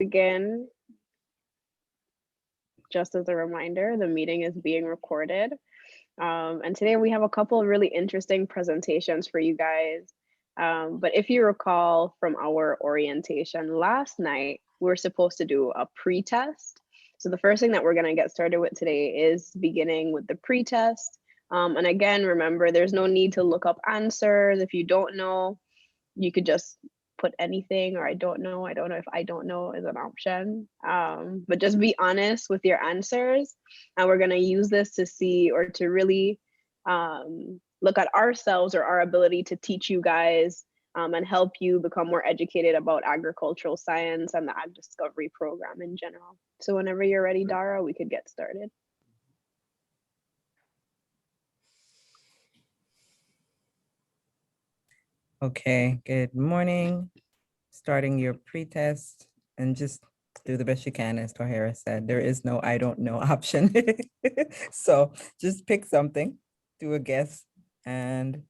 begin, just as a reminder, the meeting is being recorded. And today we have a couple of really interesting presentations for you guys. But if you recall from our orientation last night, we were supposed to do a pre-test. So the first thing that we're going to get started with today is beginning with the pre-test. And again, remember, there's no need to look up answers. If you don't know, you could just put anything, or I don't know if I don't know is an option. But just be honest with your answers. And we're going to use this to see, or to really look at ourselves or our ability to teach you guys and help you become more educated about agricultural science and the AgDiscovery program in general. So whenever you're ready, Dara, we could get started. Okay, good morning. Starting your pre-test, and just do the best you can. As Tahira said, there is no I don't know option. So just pick something, do a guess, and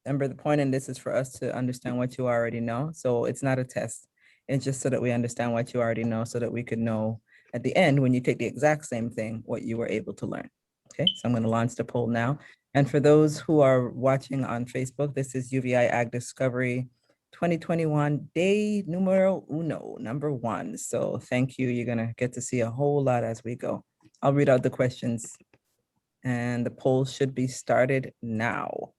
remember the point in this is for us to understand what you already know. So it's not a test. It's just so that we understand what you already know, so that we could know at the end when you take the exact same thing, what you were able to learn. Okay, so I'm going to launch the poll now. And for those who are watching on Facebook, this is UVI AgDiscovery 2021 day numero uno, number 1. So thank you. You're going to get to see a whole lot as we go. I'll read out the questions and the poll should be started now.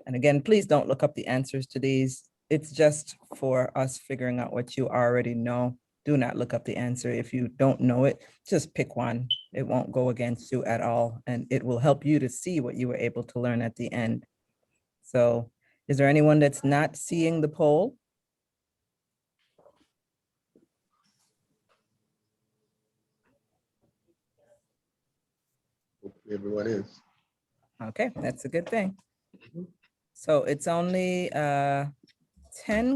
And again, please don't look up the answers to these. It's just for us figuring out what you already know. Do not look up the answer. If you don't know it, just pick one. It won't go against you at all. And it will help you to see what you were able to learn at the end. So is there anyone that's not seeing the poll? Everyone is. Okay, that's a good thing. So it's only 10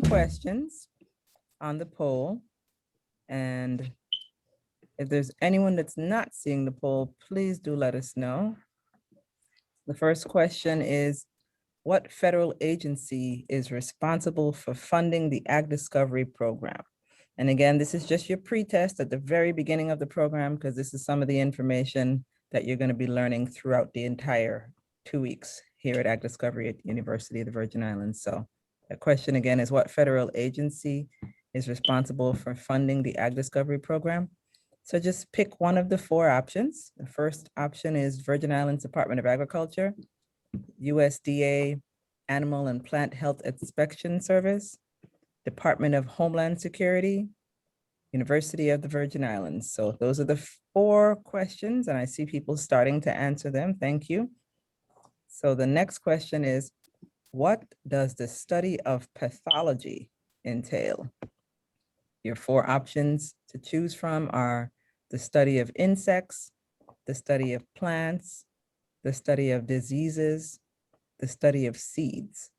questions on the poll. And if there's anyone that's not seeing the poll, please do let us know. The first question is, what federal agency is responsible for funding the AgDiscovery program? And again, this is just your pre-test at the very beginning of the program, because this is some of the information that you're going to be learning throughout the entire 2 weeks here at AgDiscovery at University of the Virgin Islands. So the question again is, what federal agency is responsible for funding the AgDiscovery program? So just pick one of the 4 options. The first option is Virgin Islands Department of Agriculture, USDA Animal and Plant Health Inspection Service, Department of Homeland Security, University of the Virgin Islands. So those are the 4 questions, and I see people starting to answer them. Thank you. So the next question is, what does the study of pathology entail? Your 4 options to choose from are the study of insects, the study of plants, the study of diseases, the study of seeds.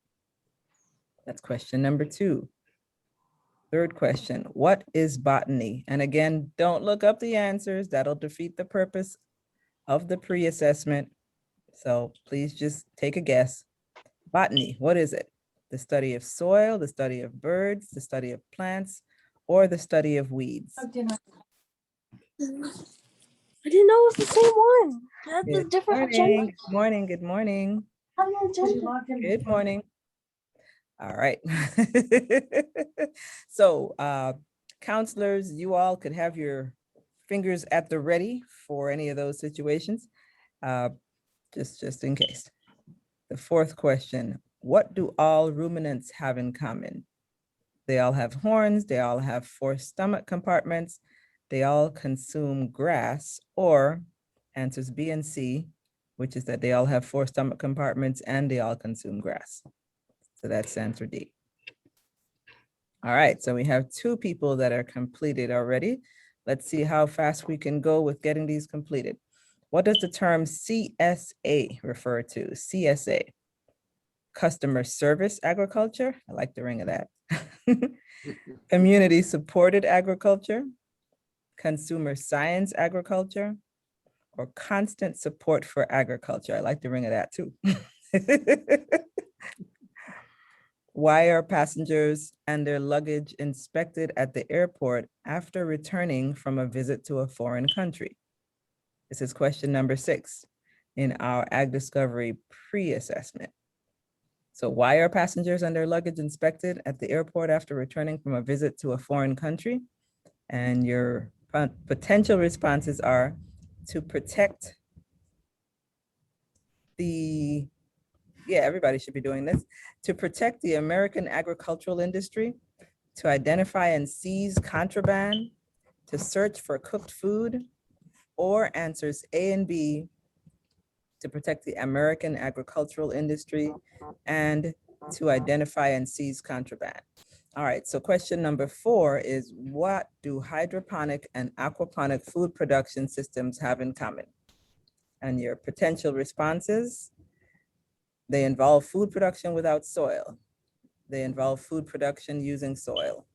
That's question number 2. Third question, what is botany? And again, don't look up the answers. That'll defeat the purpose of the pre-assessment. So please just take a guess. Botany, what is it? The study of soil, the study of birds, the study of plants, or the study of weeds? I didn't know it was the same one. That's a different agenda. Good morning, good morning. Good morning. All right. So counselors, you all could have your fingers at the ready for any of those situations, just in case. The 4th question, what do all ruminants have in common? They all have horns, they all have 4 stomach compartments, they all consume grass, or answers B and C, which is that they all have 4 stomach compartments and they all consume grass. So that's answer D. All right, so we have 2 people that are completed already. Let's see how fast we can go with getting these completed. What does the term CSA refer to? CSA, customer service agriculture. I like the ring of that. Community supported agriculture, consumer science agriculture, or constant support for agriculture. I like the ring of that too. Why are passengers and their luggage inspected at the airport after returning from a visit to a foreign country? This is question number 6 in our AgDiscovery pre-assessment. So why are passengers and their luggage inspected at the airport after returning from a visit to a foreign country? And your potential responses are to protect the, yeah, everybody should be doing this, to protect the American agricultural industry, to identify and seize contraband, to search for cooked food, or answers A and B, to protect the American agricultural industry and to identify and seize contraband. All right, so question number 4 is, what do hydroponic and aquaponic food production systems have in common? And your potential responses: they involve food production without soil. They involve food production using soil.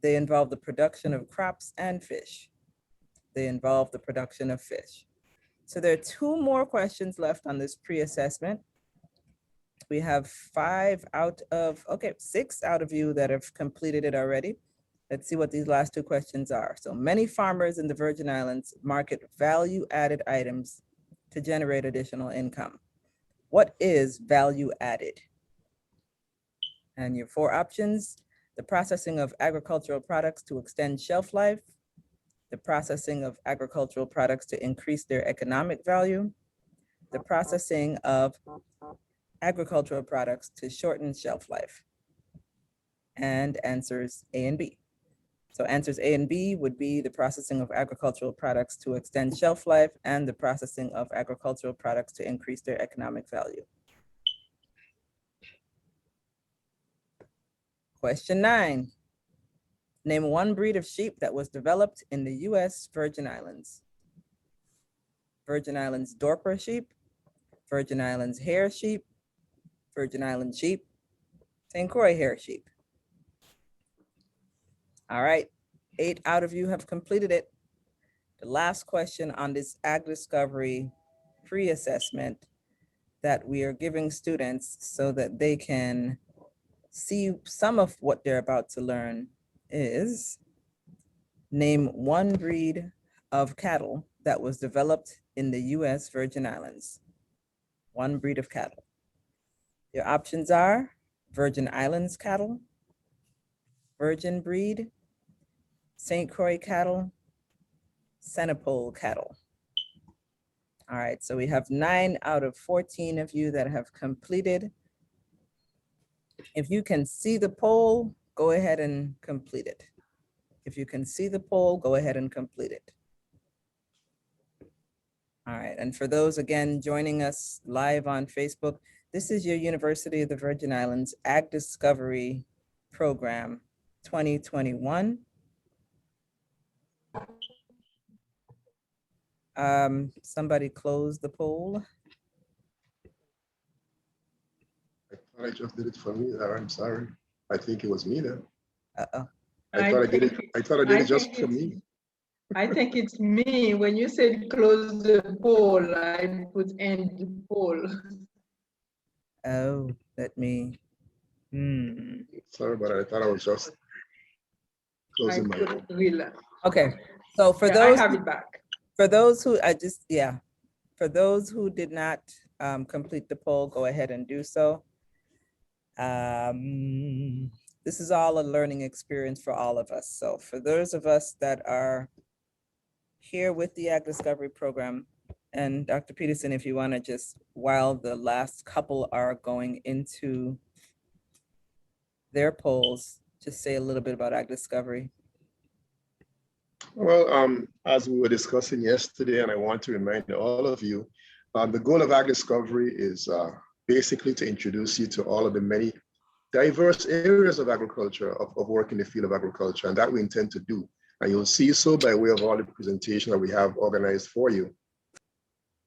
They involve the production of crops and fish. They involve the production of fish. So there are 2 more questions left on this pre-assessment. We have 6 out of you that have completed it already. Let's see what these last 2 questions are. So many farmers in the Virgin Islands market value-added items to generate additional income. What is value added? And your 4 options: the processing of agricultural products to extend shelf life, the processing of agricultural products to increase their economic value, the processing of agricultural products to shorten shelf life. And answers A and B. So answers A and B would be the processing of agricultural products to extend shelf life and the processing of agricultural products to increase their economic value. Question 9. Name one breed of sheep that was developed in the US Virgin Islands. Virgin Islands Dorper sheep, Virgin Islands hair sheep, Virgin Islands sheep, St. Croix hair sheep. All right, 8 out of you have completed it. The last question on this AgDiscovery pre-assessment that we are giving students so that they can see some of what they're about to learn is, name one breed of cattle that was developed in the US Virgin Islands. One breed of cattle. Your options are Virgin Islands cattle, virgin breed, St. Croix cattle, Senepol cattle. All right, so we have 9 out of 14 of you that have completed. If you can see the poll, go ahead and complete it. If you can see the poll, go ahead and complete it. All right, and for those, again, joining us live on Facebook, this is your University of the Virgin Islands AgDiscovery Program 2021. Somebody close the poll. I thought I just did it for me there. I'm sorry. I think it was me then. Uh-oh. I thought I did it just for me. I think it's me. When you said close the poll, I put end the poll. Oh, let me. Sorry, but I thought I was just closing my poll. Okay, so for Yeah, those, I have it back. For those who, for those who did not complete the poll, go ahead and do so. This is all a learning experience for all of us. So for those of us that are here with the AgDiscovery program, and Dr. Peterson, if you want to just, while the last couple are going into their polls, just say a little bit about AgDiscovery. Well, as we were discussing yesterday, and I want to remind all of you, the goal of AgDiscovery is basically to introduce you to all of the many diverse areas of agriculture, of work in the field of agriculture, and that we intend to do. And you'll see so by way of all the presentation that we have organized for you.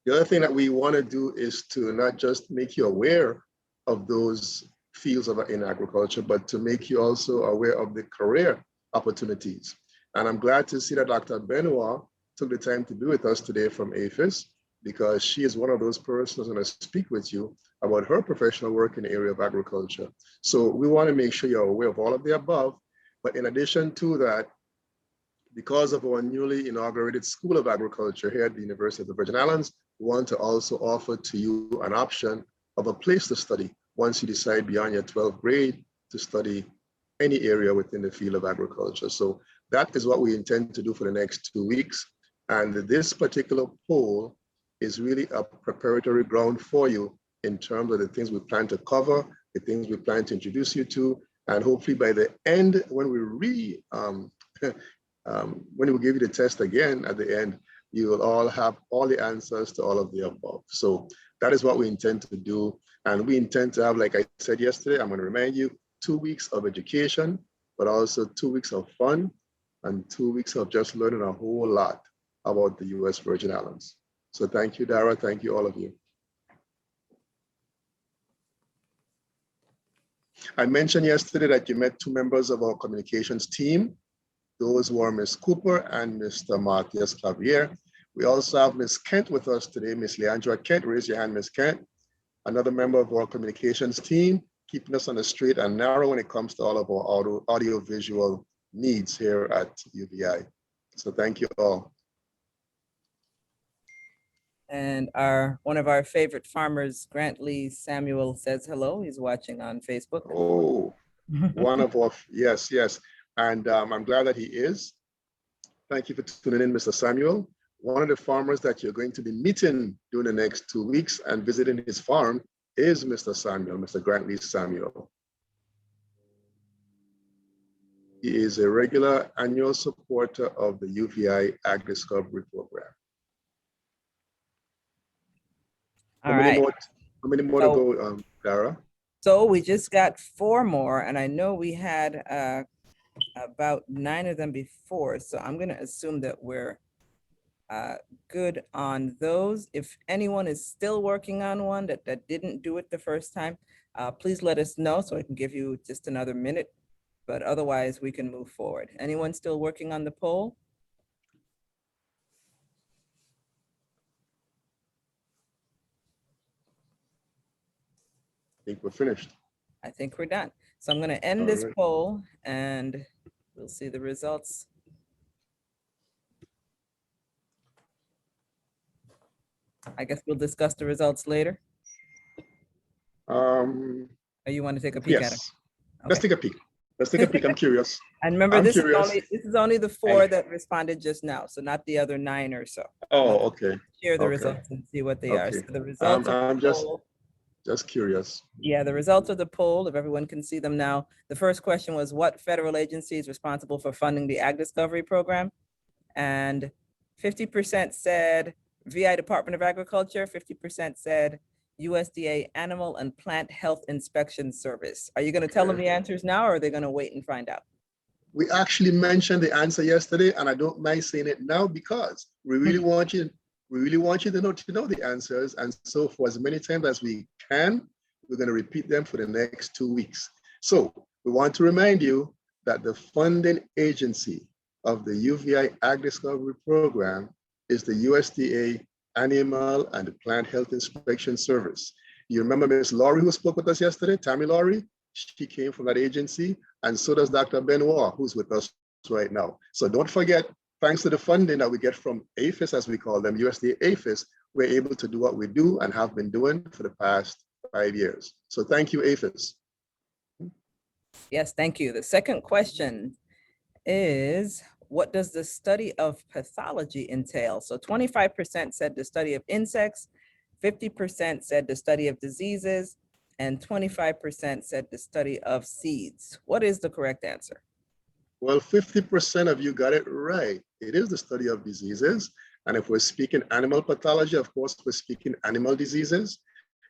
The other thing that we want to do is to not just make you aware of those fields in agriculture, but to make you also aware of the career opportunities. And I'm glad to see that Dr. Benoit took the time to be with us today from APHIS, because she is one of those persons going to speak with you about her professional work in the area of agriculture. So we want to make sure you're aware of all of the above. But in addition to that, because of our newly inaugurated School of Agriculture here at the University of the Virgin Islands, we want to also offer to you an option of a place to study once you decide beyond your 12th grade to study any area within the field of agriculture. So that is what we intend to do for the next 2 weeks. And this particular poll is really a preparatory ground for you in terms of the things we plan to cover, the things we plan to introduce you to, and hopefully by the end, when we when we give you the test again at the end, you will all have all the answers to all of the above. So that is what we intend to do. And we intend to have, like I said yesterday, I'm going to remind you, 2 weeks of education, but also 2 weeks of fun and 2 weeks of just learning a whole lot about the US Virgin Islands. So thank you, Dara. Thank you, all of you. I mentioned yesterday that you met 2 members of our communications team. Those were Ms. Cooper and Mr. Matthias Clavier. We also have Ms. Kent with us today, Ms. Leandra Kent. Raise your hand, Ms. Kent. Another member of our communications team, keeping us on the straight and narrow when it comes to all of our audio-visual needs here at UVI. So thank you all. And one of our favorite farmers, Grant Lee Samuel, says hello. He's watching on Facebook. Oh, one of our, yes. And I'm glad that he is. Thank you for tuning in, Mr. Samuel. One of the farmers that you're going to be meeting during the next 2 weeks and visiting his farm is Mr. Samuel, Mr. Grant Lee Samuel. He is a regular annual supporter of the UVI AgDiscovery program. How many more to go, Dara? So we just got 4 more, and I know we had about 9 of them before, so I'm going to assume that we're good on those. If anyone is still working on one that didn't do it the first time, please let us know so I can give you just another minute, but otherwise we can move forward. Anyone still working on the poll? I think we're finished. I think we're done. So I'm going to end this poll and we'll see the results. I guess we'll discuss the results later. Or you want to take a peek at it? Okay. Let's take a peek. Let's take a peek. I'm curious. And remember, this is only the 4 that responded just now, so not the other 9 or so. Oh, okay. Share the results and see what they are. So the results I'm just curious. Yeah, the results of the poll, if everyone can see them now. The first question was, what federal agency is responsible for funding the AgDiscovery program? And 50% said VI Department of Agriculture, 50% said USDA Animal and Plant Health Inspection Service. Are you going to tell them the answers now, or are they going to wait and find out? We actually mentioned the answer yesterday, and I don't mind saying it now because we really want you to know the answers. And so for as many times as we can, we're going to repeat them for the next 2 weeks. So we want to remind you that the funding agency of the UVI AgDiscovery program is the USDA Animal and Plant Health Inspection Service. You remember Ms. Laurie who spoke with us yesterday, Tammy Laurie? She came from that agency, and so does Dr. Benoit, who's with us right now. So don't forget, thanks to the funding that we get from APHIS, as we call them, USDA APHIS, we're able to do what we do and have been doing for the past 5 years. So thank you, APHIS. Yes, thank you. The second question is, what does the study of pathology entail? So 25% said the study of insects, 50% said the study of diseases, and 25% said the study of seeds. What is the correct answer? Well, 50% of you got it right. It is the study of diseases. And if we're speaking animal pathology, of course, we're speaking animal diseases.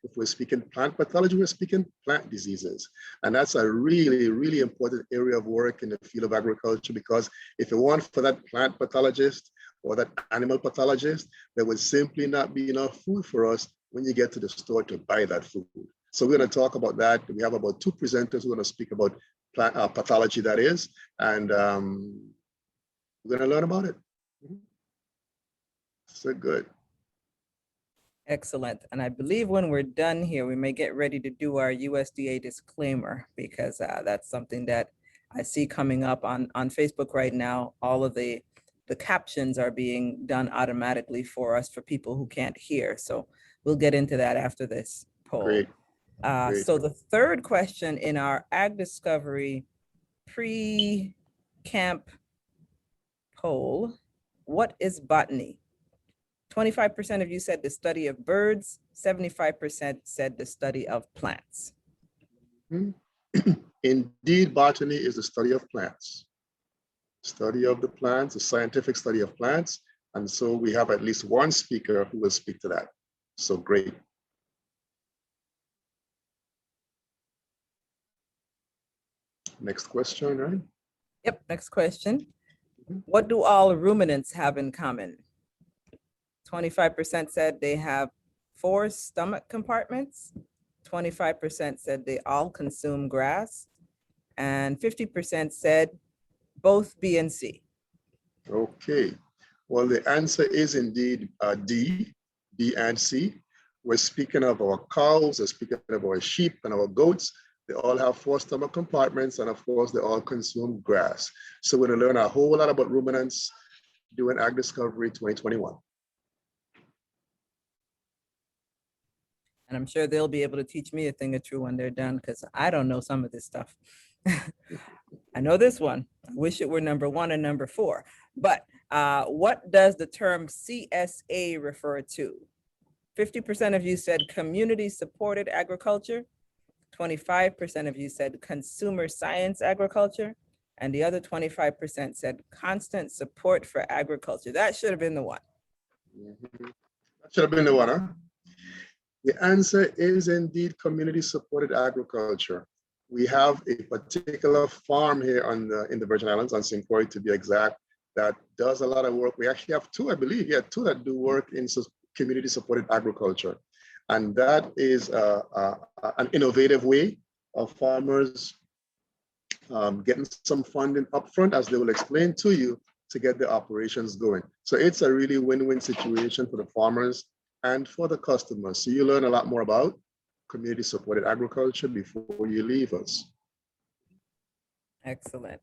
If we're speaking plant pathology, we're speaking plant diseases. And that's a really, really important area of work in the field of agriculture, because if it weren't for that plant pathologist or that animal pathologist, there would simply not be enough food for us when you get to the store to buy that food. So we're going to talk about that. We have about 2 presenters who are going to speak about plant pathology, that is, and we're going to learn about it. So good. Excellent. And I believe when we're done here, we may get ready to do our USDA disclaimer, because that's something that I see coming up on Facebook right now. All of the captions are being done automatically for us for people who can't hear. So we'll get into that after this poll. Great. Great. So the third question in our AgDiscovery pre-camp poll, what is botany? 25% of you said the study of birds, 75% said the study of plants. Indeed, botany is the study of plants. Study of the plants, the scientific study of plants. And so we have at least one speaker who will speak to that. So great. Next question, right? Yep, next question. What do all ruminants have in common? 25% said they have 4 stomach compartments. 25% said they all consume grass. And 50% said both B and C. Okay. Well, the answer is indeed D, B and C. We're speaking of our cows, we're speaking of our sheep and our goats. They all have 4 stomach compartments, and of course, they all consume grass. So we're going to learn a whole lot about ruminants during AgDiscovery 2021. And I'm sure they'll be able to teach me a thing or two when they're done, because I don't know some of this stuff. I know this one. I wish it were number 1 and number 4. But what does the term CSA refer to? 50% of you said community supported agriculture. 25% of you said consumer science agriculture. And the other 25% said constant support for agriculture. That should have been the one. That should have been the one, huh? The answer is indeed community supported agriculture. We have a particular farm here in the Virgin Islands, on St. Croix to be exact, that does a lot of work. We actually have 2, I believe, 2 that do work in community supported agriculture. And that is an innovative way of farmers getting some funding upfront, as they will explain to you, to get the operations going. So it's a really win-win situation for the farmers and for the customers. So you learn a lot more about community supported agriculture before you leave us. Excellent.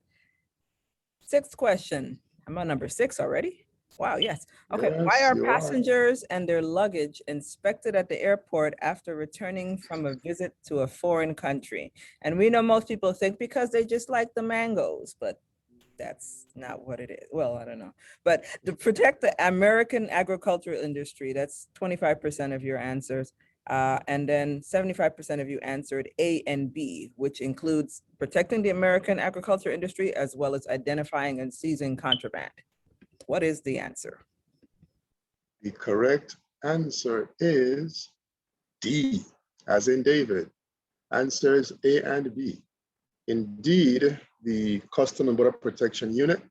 6th question. I'm on number 6 already. Wow, yes. Okay, Yes, why are you passengers and their luggage inspected at the airport after returning from a visit to a foreign country? And we know most people think because they just like the mangoes, but that's not what it is. Well, I don't know. But to protect the American agricultural industry, that's 25% of your answers. And then 75% of you answered A and B, which includes protecting the American agriculture industry as well as identifying and seizing contraband. What is the answer? The correct answer is D, as in David. Answers A and B. Indeed, the Custom and Border Protection Unit,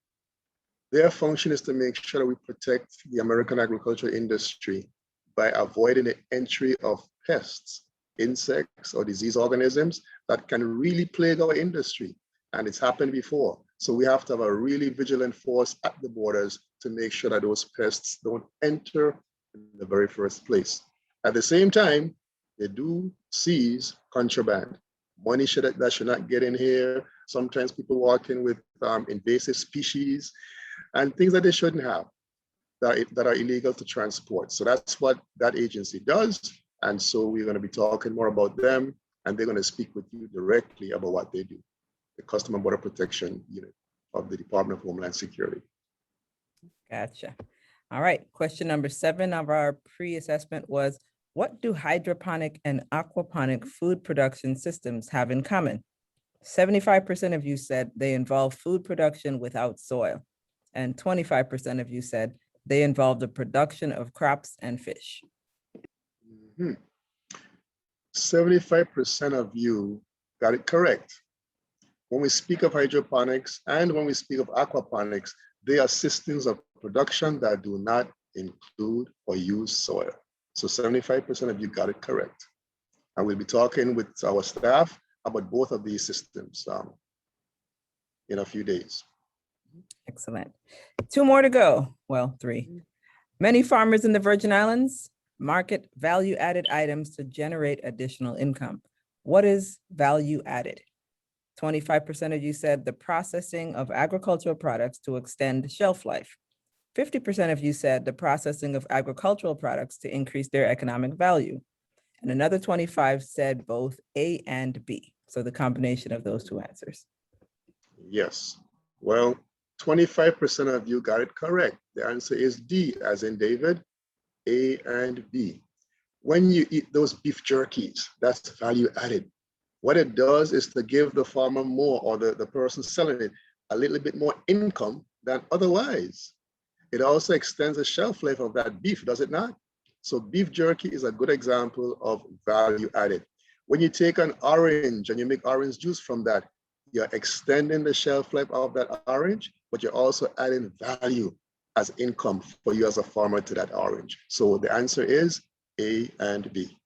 their function is to make sure that we protect the American agriculture industry by avoiding the entry of pests, insects, or disease organisms that can really plague our industry. And it's happened before. So we have to have a really vigilant force at the borders to make sure that those pests don't enter in the very first place. At the same time, they do seize contraband. Money that should not get in here. Sometimes people walk in with invasive species and things that they shouldn't have, that are illegal to transport. So that's what that agency does. And so we're going to be talking more about them, and they're going to speak with you directly about what they do. The Customs and Border Protection Unit of the Department of Homeland Security. Gotcha. All right. Question number 7 of our pre-assessment was, what do hydroponic and aquaponic food production systems have in common? 75% of you said they involve food production without soil. And 25% of you said they involve the production of crops and fish. 75% of you got it correct. When we speak of hydroponics and when we speak of aquaponics, they are systems of production that do not include or use soil. So 75% of you got it correct. And we'll be talking with our staff about both of these systems in a few days. Excellent. 2 more to go. Well, 3. Many farmers in the Virgin Islands market value-added items to generate additional income. What is value-added? 25% of you said the processing of agricultural products to extend shelf life. 50% of you said the processing of agricultural products to increase their economic value. And another 25 said both A and B. So the combination of those two answers. Yes. Well, 25% of you got it correct. The answer is D, as in David, A and B. When you eat those beef jerkies, that's value added. What it does is to give the farmer more, or the person selling it, a little bit more income than otherwise. It also extends the shelf life of that beef, does it not? So beef jerky is a good example of value added. When you take an orange and you make orange juice from that, you're extending the shelf life of that orange, but you're also adding value as income for you as a farmer to that orange. So the answer is A and B.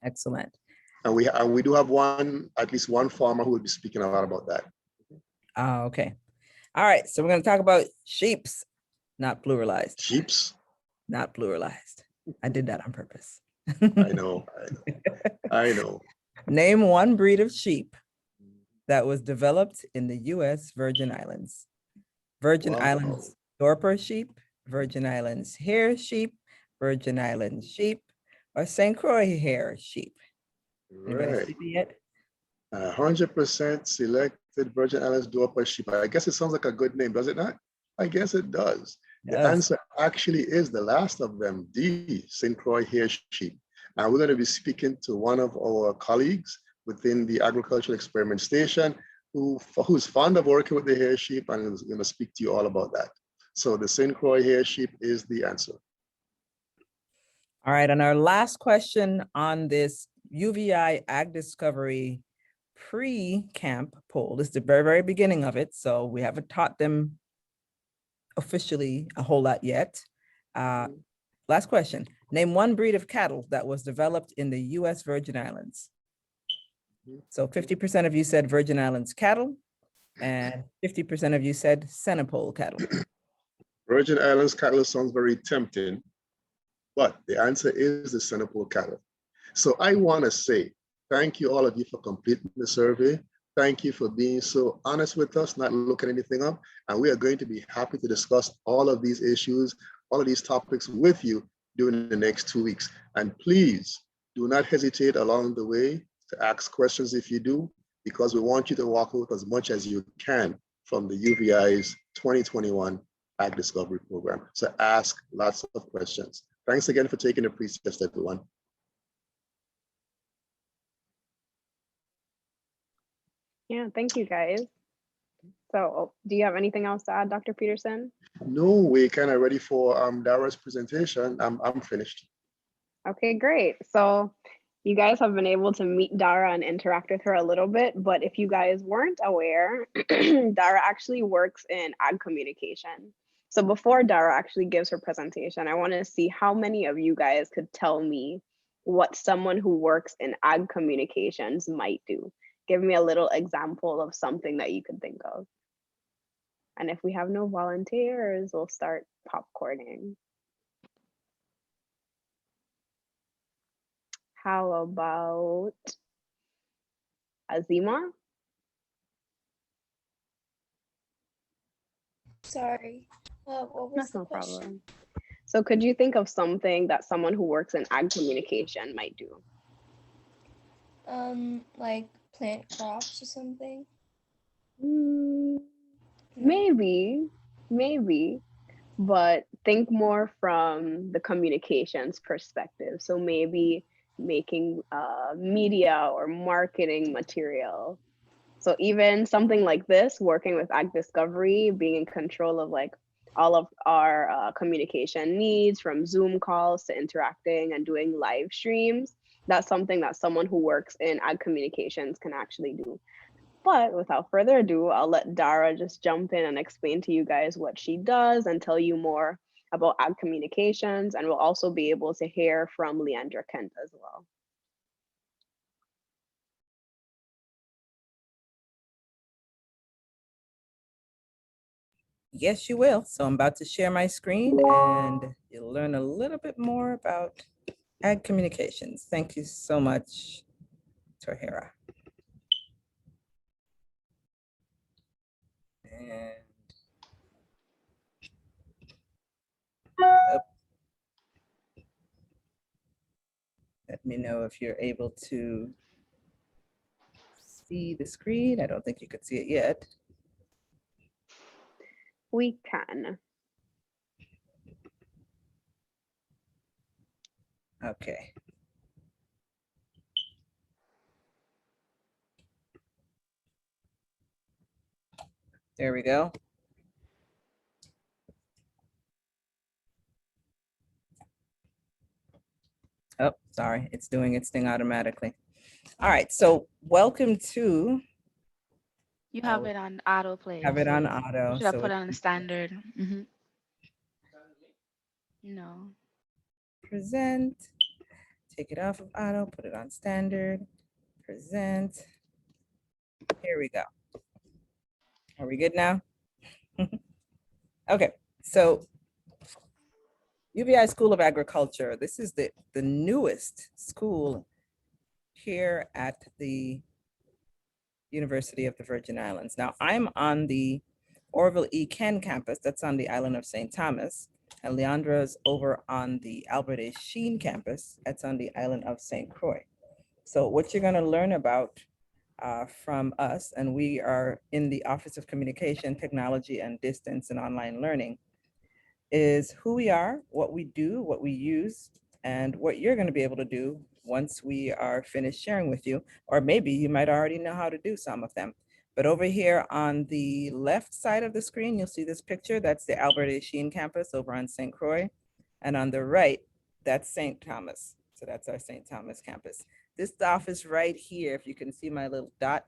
Excellent. And we do have at least one farmer who will be speaking a lot about that. Okay. All right. So we're going to talk about sheeps, not pluralized. Sheeps? Not pluralized. I did that on purpose. I know. I know. Name one breed of sheep that was developed in the U.S. Virgin Islands. Virgin Islands Dorper sheep, Virgin Islands hair sheep, Virgin Islands sheep, or St. Croix hair sheep. Anybody Right. sleepy yet? 100% selected Virgin Islands Dorper sheep. I guess it sounds like a good name, does it not? I guess it does. The answer actually is the last of them, D, St. Croix hair sheep. And we're going to be speaking to one of our colleagues within the Agricultural Experiment Station who's fond of working with the hair sheep and is going to speak to you all about that. So the St. Croix hair sheep is the answer. All right, and our last question on this UVI AgDiscovery pre-camp poll. This is the very, very beginning of it, so we haven't taught them officially a whole lot yet. Last question. Name one breed of cattle that was developed in the U.S. Virgin Islands. So 50% of you said Virgin Islands cattle, and 50% of you said Senegal cattle. Virgin Islands cattle sounds very tempting, but the answer is the Senegal cattle. So I want to say thank you all of you for completing the survey. Thank you for being so honest with us, not looking anything up. And we are going to be happy to discuss all of these issues, all of these topics with you during the next 2 weeks. And please do not hesitate along the way to ask questions if you do, because we want you to walk out as much as you can from the UVI's 2021 AgDiscovery program. So ask lots of questions. Thanks again for taking the pre-test, everyone. Yeah, thank you guys. So do you have anything else to add, Dr. Peterson? No, we're kind of ready for Dara's presentation. I'm finished. Okay, great. So you guys have been able to meet Dara and interact with her a little bit, but if you guys weren't aware, Dara actually works in AgCommunication. So before Dara actually gives her presentation, I want to see how many of you guys could tell me what someone who works in AgCommunications might do. Give me a little example of something that you could think of. And if we have no volunteers, we'll start popcorning. How about Azima? Sorry. What was That's the no question? problem. So could you think of something that someone who works in AgCommunication might do? Like plant crops or something? Maybe, but think more from the communications perspective. So maybe making media or marketing material. So even something like this, working with AgDiscovery, being in control of like all of our communication needs, from Zoom calls to interacting and doing live streams, that's something that someone who works in AgCommunications can actually do. But without further ado, I'll let Dara just jump in and explain to you guys what she does and tell you more about AgCommunications, and we'll also be able to hear from Leandra Kent as well. Yes, you will. So I'm about to share my screen and you'll learn a little bit more about AgCommunications. Thank you so much, Tahira. And let me know if you're able to see the screen. I don't think you could see it yet. We can. Okay. There we go. Oh, sorry, it's doing its thing automatically. All right, so welcome to. You have it on autoplay. Have it on so auto. Should I so put it it on the standard? No. present, take it off of auto, put it on standard, present. Here we go. Are we good now? Okay, so UVI School of Agriculture. This is the newest school here at the University of the Virgin Islands. Now I'm on the Orville E. Ken campus, that's on the island of St. Thomas, and Leandra's over on the Albert A. Sheen campus, that's on the island of St. Croix. So what you're going to learn about from us, and we are in the Office of Communication, Technology, and Distance and Online Learning, is who we are, what we do, what we use, and what you're going to be able to do once we are finished sharing with you, or maybe you might already know how to do some of them. But over here on the left side of the screen, you'll see this picture. That's the Albert A. Sheen campus over on St. Croix. And on the right, that's St. Thomas. So that's our St. Thomas campus. This office right here, if you can see my little dot,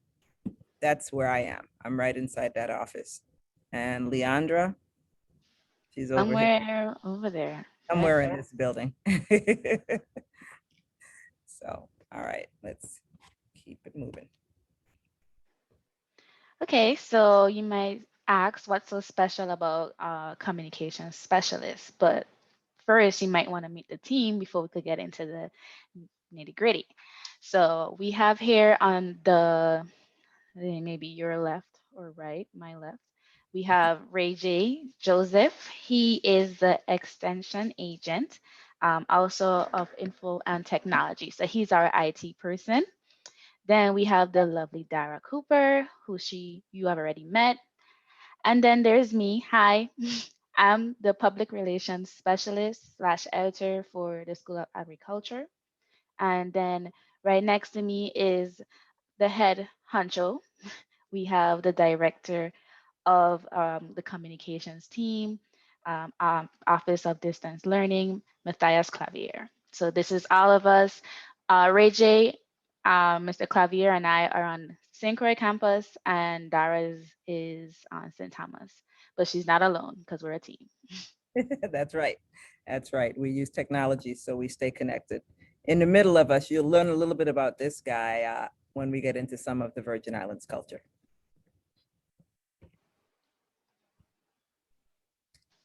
that's where I am. I'm right inside that office. And Leandra, she's over here. Somewhere over there. Somewhere Right in this building. So, all right, let's keep it moving. Okay, so you might ask what's so special about communication specialists, but first you might want to meet the team before we could get into the nitty gritty. So we have here on the, maybe your left or right, my left, we have Ray J. Joseph. He is the extension agent, also of info and technology. So he's our IT person. Then we have the lovely Dara Cooper, who you have already met. And then there's me. Hi, I'm the public relations specialist / editor for the School of Agriculture. And then right next to me is the head honcho. We have the director of the communications team, Office of Distance Learning, Matthias Clavier. So this is all of us. Ray J, Mr. Clavier and I are on St. Croix campus, and Dara is on St. Thomas, but she's not alone because we're a team. That's right. That's right. We use technology so we stay connected. In the middle of us, you'll learn a little bit about this guy when we get into some of the Virgin Islands culture.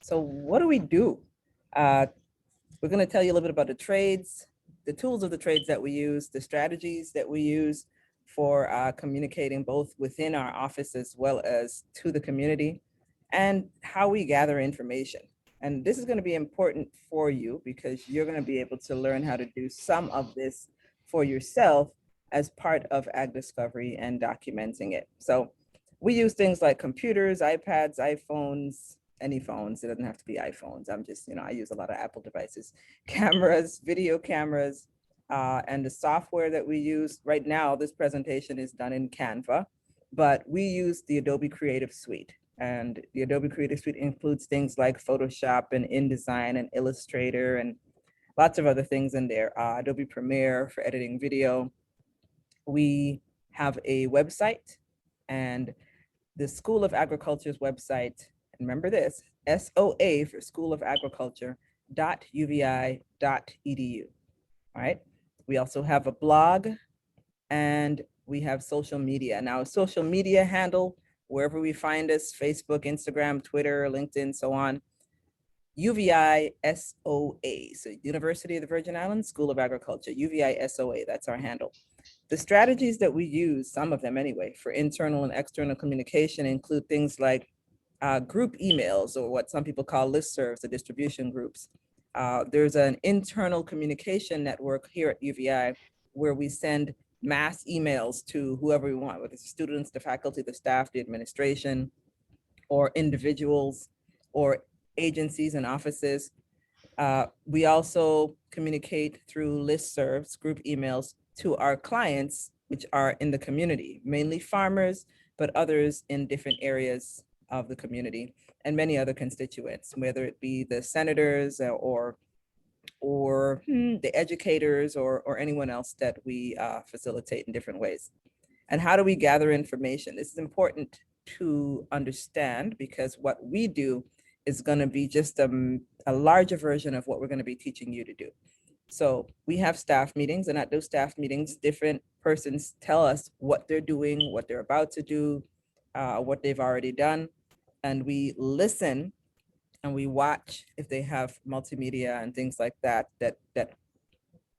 So what do we do? We're going to tell you a little bit about the trades, the tools of the trades that we use, the strategies that we use for communicating both within our office as well as to the community, and how we gather information. And this is going to be important for you because you're going to be able to learn how to do some of this for yourself as part of AgDiscovery and documenting it. So we use things like computers, iPads, iPhones, any phones. It doesn't have to be iPhones. I'm just, I use a lot of Apple devices, cameras, video cameras, and the software that we use. Right now, this presentation is done in Canva, but we use the Adobe Creative Suite. And the Adobe Creative Suite includes things like Photoshop and InDesign and Illustrator and lots of other things in there. Adobe Premiere for editing video. We have a website, and the School of Agriculture's website, remember this, SOA for School of Agriculture.uvi.edu. All right. We also have a blog, and we have social media. Now, a social media handle wherever we find us, Facebook, Instagram, Twitter, LinkedIn, so on. UVISOA, so University of the Virgin Islands School of Agriculture, UVISOA, that's our handle. The strategies that we use, some of them anyway, for internal and external communication include things like group emails, or what some people call listservs, the distribution groups. There's an internal communication network here at UVI where we send mass emails to whoever we want, whether it's students, the faculty, the staff, the administration, or individuals, or agencies and offices. We also communicate through listservs, group emails, to our clients, which are in the community, mainly farmers, but others in different areas of the community, and many other constituents, whether it be the senators or the educators or anyone else that we facilitate in different ways. And how do we gather information? This is important to understand, because what we do is going to be just a larger version of what we're going to be teaching you to do. So we have staff meetings, and at those staff meetings, different persons tell us what they're doing, what they're about to do, what they've already done. And we listen and we watch if they have multimedia and things like that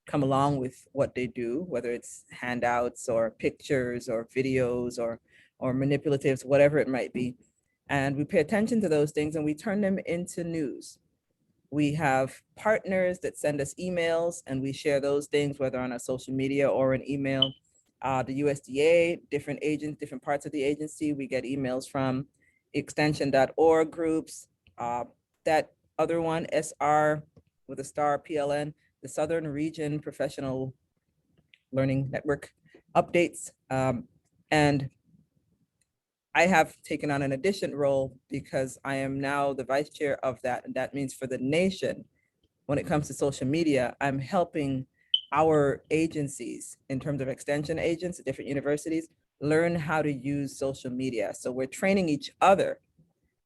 come along with what they do, whether it's handouts or pictures or videos or manipulatives, whatever it might be. And we pay attention to those things and we turn them into news. We have partners that send us emails and we share those things, whether on a social media or an email. The USDA, different agents, different parts of the agency, we get emails from extension.org groups. That other one, SR with a star, PLN, the Southern Region Professional Learning Network updates. And I have taken on an additional role because I am now the vice chair of that. And that means for the nation, when it comes to social media, I'm helping our agencies in terms of extension agents at different universities learn how to use social media. So we're training each other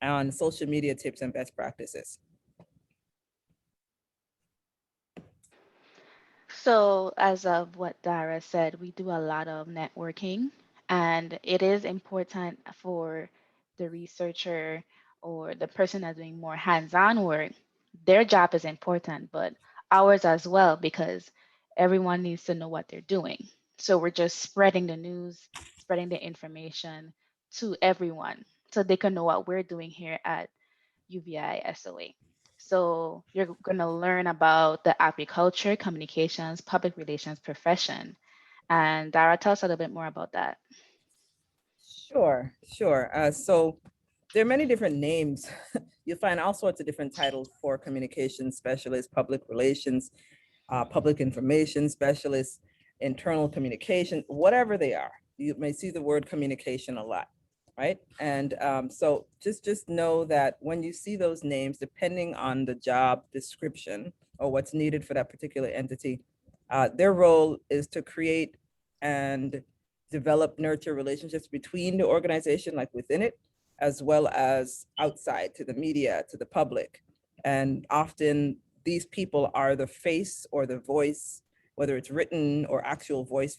on social media tips and best practices. So as of what Dara said, we do a lot of networking, and it is important for the researcher or the person that's doing more hands-on work. Their job is important, but ours as well, because everyone needs to know what they're doing. So we're just spreading the news, spreading the information to everyone so they can know what we're doing here at UVI SOA. So you're going to learn about the agriculture, communications, public relations profession. And Dara, tell us a little bit more about that. Sure. So there are many different names. You'll find all sorts of different titles for communications specialists, public relations, public information specialists, internal communication, whatever they are. You may see the word communication a lot, right? And so just know that when you see those names, depending on the job description or what's needed for that particular entity, their role is to create and develop, nurture relationships between the organization, like within it, as well as outside to the media, to the public. And often these people are the face or the voice, whether it's written or actual voice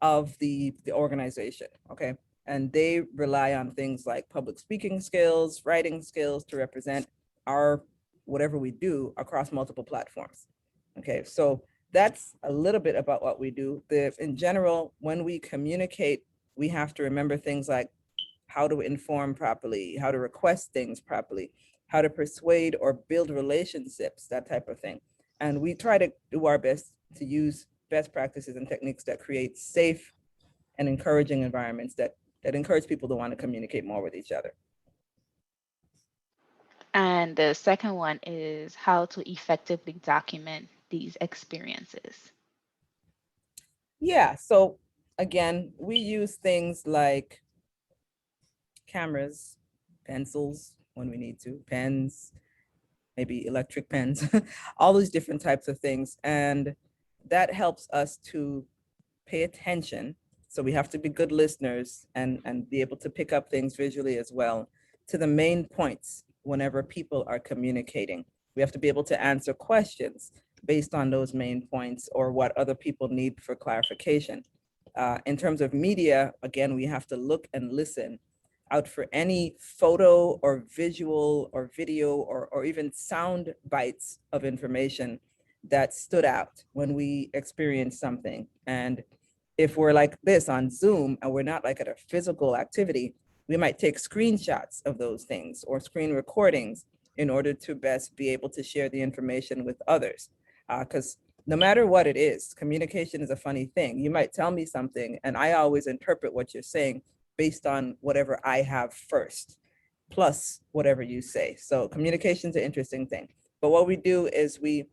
of the organization, okay? And they rely on things like public speaking skills, writing skills to represent our, whatever we do across multiple platforms, okay? So that's a little bit about what we do. In general, when we communicate, we have to remember things like how to inform properly, how to request things properly, how to persuade or build relationships, that type of thing. And we try to do our best to use best practices and techniques that create safe and encouraging environments that encourage people to want to communicate more with each other. And the second one is how to effectively document these experiences. Yeah, so again, we use things like cameras, pencils when we need to, pens, maybe electric pens, all these different types of things. And that helps us to pay attention. So we have to be good listeners and be able to pick up things visually as well to the main points whenever people are communicating. We have to be able to answer questions based on those main points or what other people need for clarification. In terms of media, again, we have to look and listen out for any photo or visual or video or even sound bites of information that stood out when we experienced something. And if we're like this on Zoom and we're not like at a physical activity, we might take screenshots of those things or screen recordings in order to best be able to share the information with others. Because no matter what it is, communication is a funny thing. You might tell me something and I always interpret what you're saying based on whatever I have first, plus whatever you say. So communication is an interesting thing. But what we do is we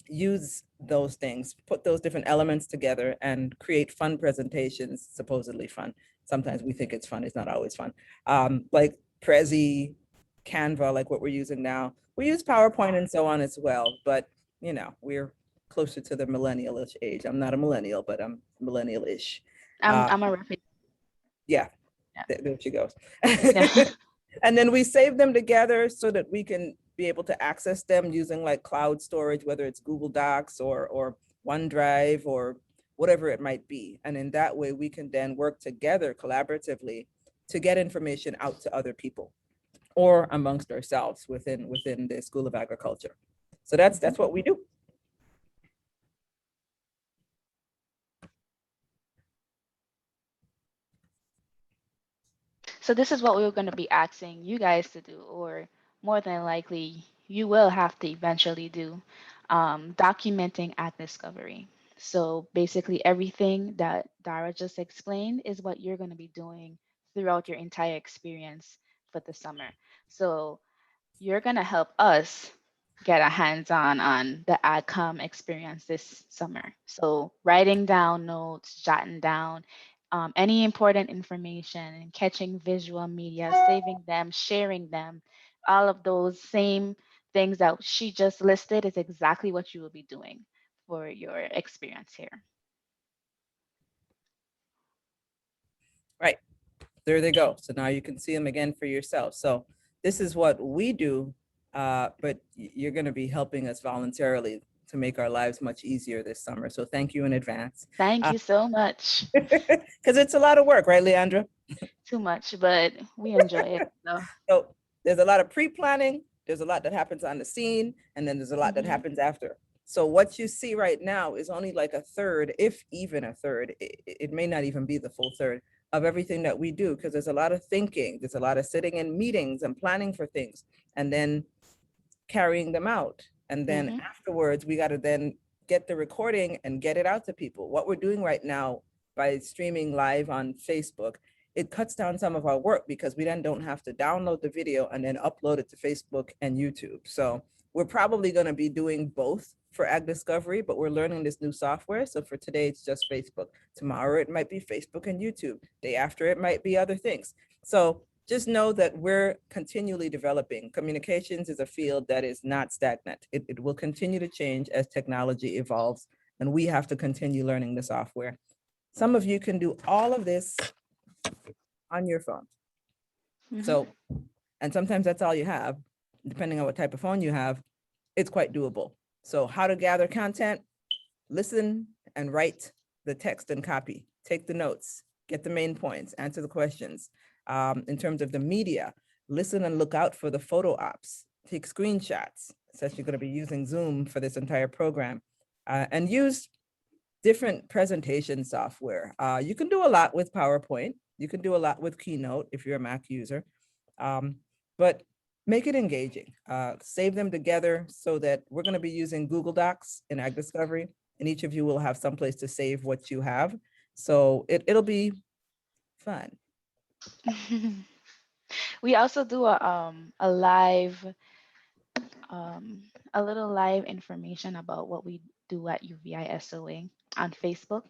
use those things, put those different elements together and create fun presentations, supposedly fun. Sometimes we think it's fun, it's not always fun. Like Prezi, Canva, like what we're using now. We use PowerPoint and so on as well, but you know, we're closer to the millennial-ish age. I'm not a millennial, but I'm millennial-ish. I'm a repeat. Yeah, Yeah. there she goes. Yeah. And then we save them together so that we can be able to access them using like cloud storage, whether it's Google Docs or OneDrive or whatever it might be. And in that way, we can then work together collaboratively to get information out to other people or amongst ourselves within the School of Agriculture. So that's what we do. So this is what we were going to be asking you guys to do, or more than likely, you will have to eventually do, documenting AgDiscovery. So basically everything that Dara just explained is what you're going to be doing throughout your entire experience for the summer. So you're going to help us get a hands-on on the AgCom experience this summer. So writing down notes, jotting down any important information, catching visual media, saving them, sharing them, all of those same things that she just listed is exactly what you will be doing for your experience here. Right, there they go. So now you can see them again for yourself. So this is what we do, but you're going to be helping us voluntarily to make our lives much easier this summer. So thank you in advance. Thank you so much. Because it's a lot of work, right, Leandra? Too much, but we enjoy it. So there's a lot of pre-planning, there's a lot that happens on the scene, and then there's a lot that happens after. So what you see right now is only like a third, if even a third, it may not even be the full third of everything that we do, because there's a lot of thinking, there's a lot of sitting in meetings and planning for things, and then carrying them out. And then afterwards, we got to then get the recording and get it out to people. What we're doing right now by streaming live on Facebook, it cuts down some of our work because we then don't have to download the video and then upload it to Facebook and YouTube. So we're probably going to be doing both for AgDiscovery, but we're learning this new software. So for today, it's just Facebook. Tomorrow, it might be Facebook and YouTube. Day after, it might be other things. So just know that we're continually developing. Communications is a field that is not stagnant. It will continue to change as technology evolves, and we have to continue learning the software. Some of you can do all of this on your phone. So, and sometimes that's all you have, depending on what type of phone you have, it's quite doable. So how to gather content, listen and write the text and copy, take the notes, get the main points, answer the questions. In terms of the media, listen and look out for the photo ops, take screenshots, since you're going to be using Zoom for this entire program, and use different presentation software. You can do a lot with PowerPoint. You can do a lot with Keynote if you're a Mac user, but make it engaging. Save them together so that we're going to be using Google Docs in AgDiscovery, and each of you will have someplace to save what you have. So it'll be fun. We also do a live, a little live information about what we do at UVISOA on Facebook.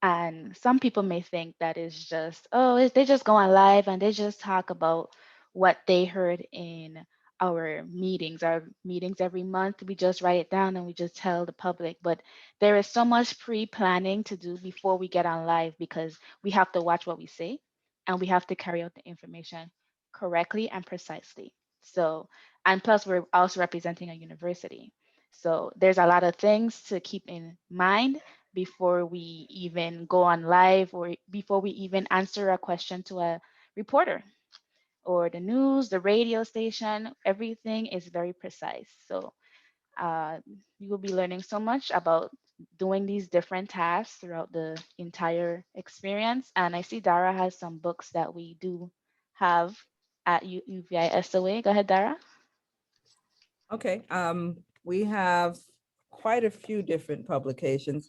And some people may think that is just, oh, they just go on live and they just talk about what they heard in our meetings. Our meetings every month, we just write it down and we just tell the public. But there is so much pre-planning to do before we get on live, because we have to watch what we say and we have to carry out the information correctly and precisely. So, and plus we're also representing a university. So there's a lot of things to keep in mind before we even go on live or before we even answer a question to a reporter. or the news, the radio station, everything is very precise. So you will be learning so much about doing these different tasks throughout the entire experience. And I see Dara has some books that we do have at UVISOA. Go ahead, Dara. Okay, we have quite a few different publications.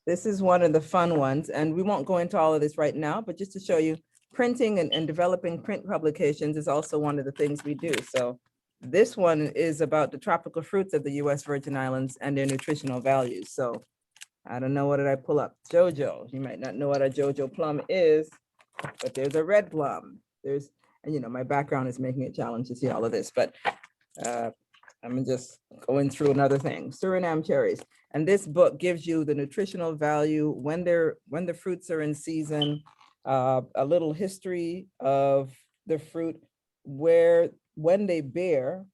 This is one of the fun ones, and we won't go into all of this right now, but just to show you, printing and developing print publications is also one of the things we do. So this one is about the tropical fruits of the US Virgin Islands and their nutritional values. So I don't know, what did I pull up? Jojo, you might not know what a Jojo plum is, but there's a red plum. There's, and you know, my background is making it challenging to see all of this, but I'm just going through another thing, Suriname cherries. And this book gives you the nutritional value when the fruits are in season, a little history of the fruit, when they bear,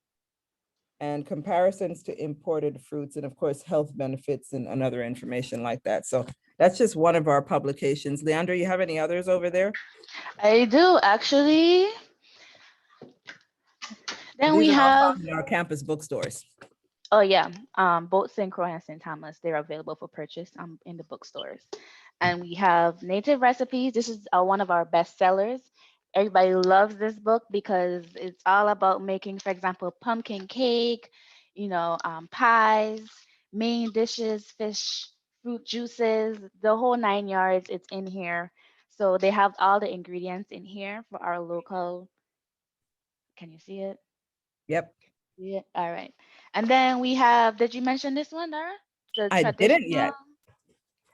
and comparisons to imported fruits, and of course, health benefits and other information like that. So that's just one of our publications. Leandra, you have any others over there? I do actually. Then we These are all have, found in our campus bookstores. oh yeah, both St. Croix and St. Thomas, they're available for purchase in the bookstores. And we have Native Recipes. This is one of our best sellers. Everybody loves this book because it's all about making, for example, pumpkin cake, pies, main dishes, fish, fruit juices, the whole 9 yards. It's in here. So they have all the ingredients in here for our local. Can you see it? Yep. Yeah. All right. And then we have, did you mention this one, Dara? The I didn't yet.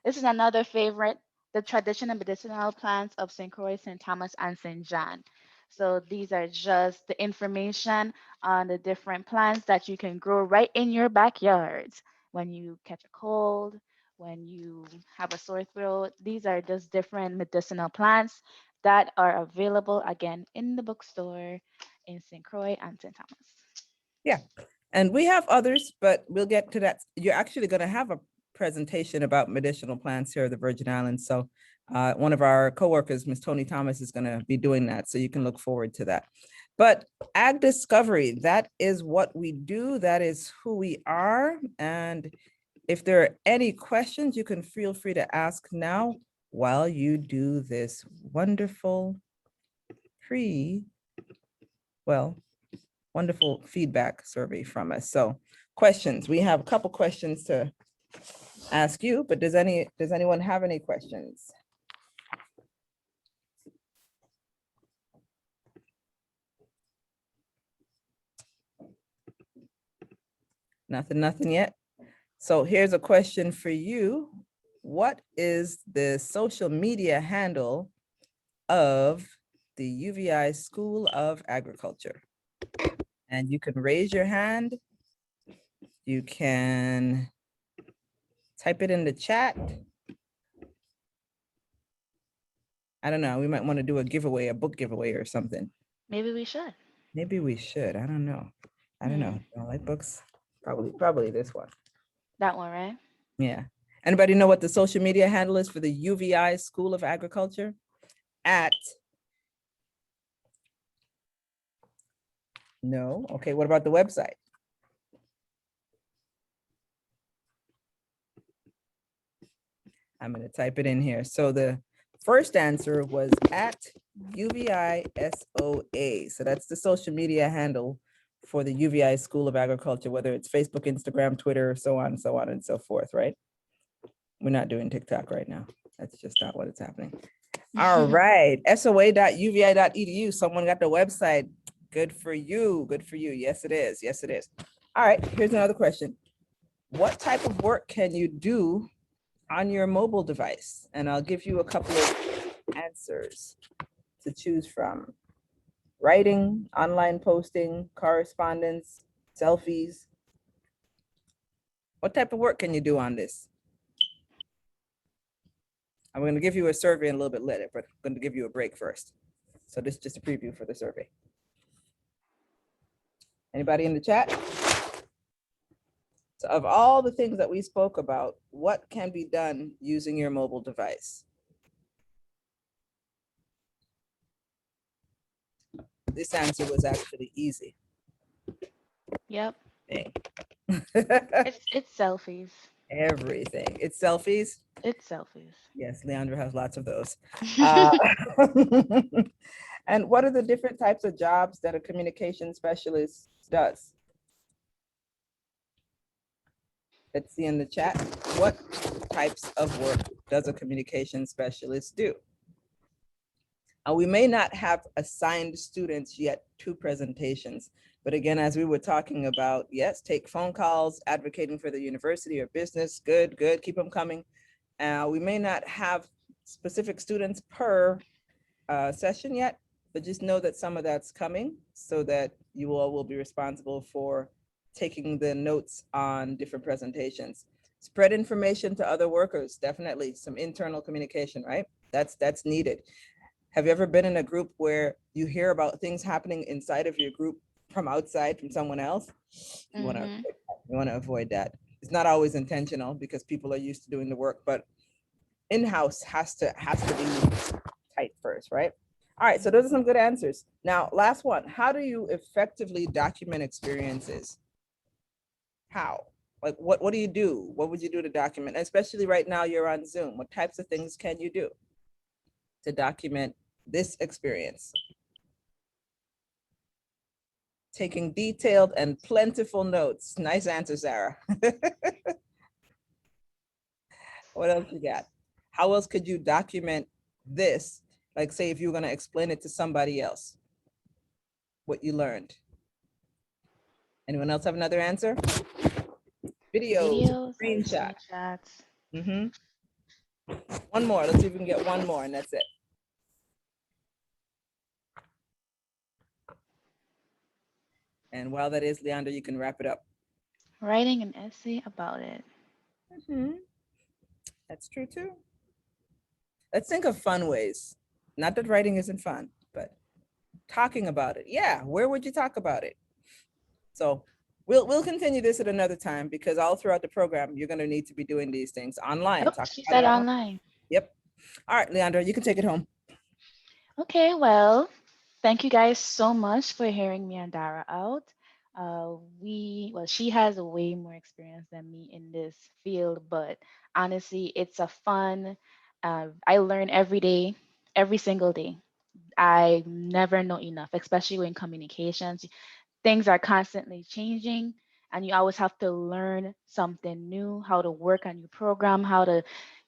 This is another favorite, the traditional medicinal plants of St. Croix, St. Thomas, and St. John. So these are just the information on the different plants that you can grow right in your backyards. When you catch a cold, when you have a sore throat, these are just different medicinal plants that are available again in the bookstore in St. Croix and St. Thomas. Yeah, and we have others, but we'll get to that. You're actually going to have a presentation about medicinal plants here at the Virgin Islands. So one of our coworkers, Ms. Tony Thomas, is going to be doing that. So you can look forward to that. But AgDiscovery, that is what we do. That is who we are. And if there are any questions, you can feel free to ask now while you do this wonderful wonderful feedback survey from us. So questions, we have a couple questions to ask you, but does anyone have any questions? Nothing yet. So here's a question for you. What is the social media handle of the UVI School of Agriculture? And you can raise your hand. You can type it in the chat. I don't know, we might want to do a giveaway, a book giveaway or something. Maybe we should. Maybe we should, I don't know. I don't know, don't like books? Probably this one. That one, right? Yeah. Anybody know what the social media handle is for the UVI School of Agriculture? No, okay, what about the website? I'm gonna type it in here. So the first answer was at UVISOA. So that's the social media handle for the UVI School of Agriculture, whether it's Facebook, Instagram, Twitter, so on and so forth, right? We're not doing TikTok right now. That's just not what is happening. All right, soa.uvi.edu. Someone got the website. Good for you, good for you. Yes, it is, yes, it is. All right, here's another question. What type of work can you do on your mobile device? And I'll give you a couple of answers to choose from. Writing, online posting, correspondence, selfies. What type of work can you do on this? I'm going to give you a survey in a little bit later, but I'm going to give you a break first. So this is just a preview for the survey. Anybody in the chat? So of all the things that we spoke about, what can be done using your mobile device? This answer was actually easy. Yep. Dang. It's selfies. Everything. It's selfies. It's selfies. Yes, Leandra has lots of those. Uh, and what are the different types of jobs that a communication specialist does? Let's see in the chat. What types of work does a communication specialist do? We may not have assigned students yet to presentations, but again, as we were talking about, yes, take phone calls, advocating for the university or business, good, keep them coming. We may not have specific students per session yet, but just know that some of that's coming so that you all will be responsible for taking the notes on different presentations. Spread information to other workers, definitely some internal communication, right? That's needed. Have you ever been in a group where you hear about things happening inside of your group from outside from someone else? You want to avoid that. It's not always intentional because people are used to doing the work, but in-house has to be tight first, right? All right, so those are some good answers. Now, last one, how do you effectively document experiences? How? Like, what do you do? What would you do to document? Especially right now you're on Zoom. What types of things can you do to document this experience? Taking detailed and plentiful notes. Nice answer, Sarah. What else you got? How else could you document this? Like, say, if you were going to explain it to somebody else, what you learned. Anyone else have another answer? Videos, screenshots. One more. Let's see if we can get one more, and that's it. And while that is, Leandra, you can wrap it up. Writing an essay about it. That's true too. Let's think of fun ways. Not that writing isn't fun, but talking about it. Yeah, where would you talk about it? So we'll continue this at another time because all throughout the program, you're going to need to be doing these things online. Oh, she said online. Yep. All right, Leandra, you can take it home. Okay, well, thank you guys so much for hearing me and Dara out. She has way more experience than me in this field, but honestly, it's a fun. I learn every day, every single day. I never know enough, especially in communications. Things are constantly changing, and you always have to learn something new, how to work on your program, how to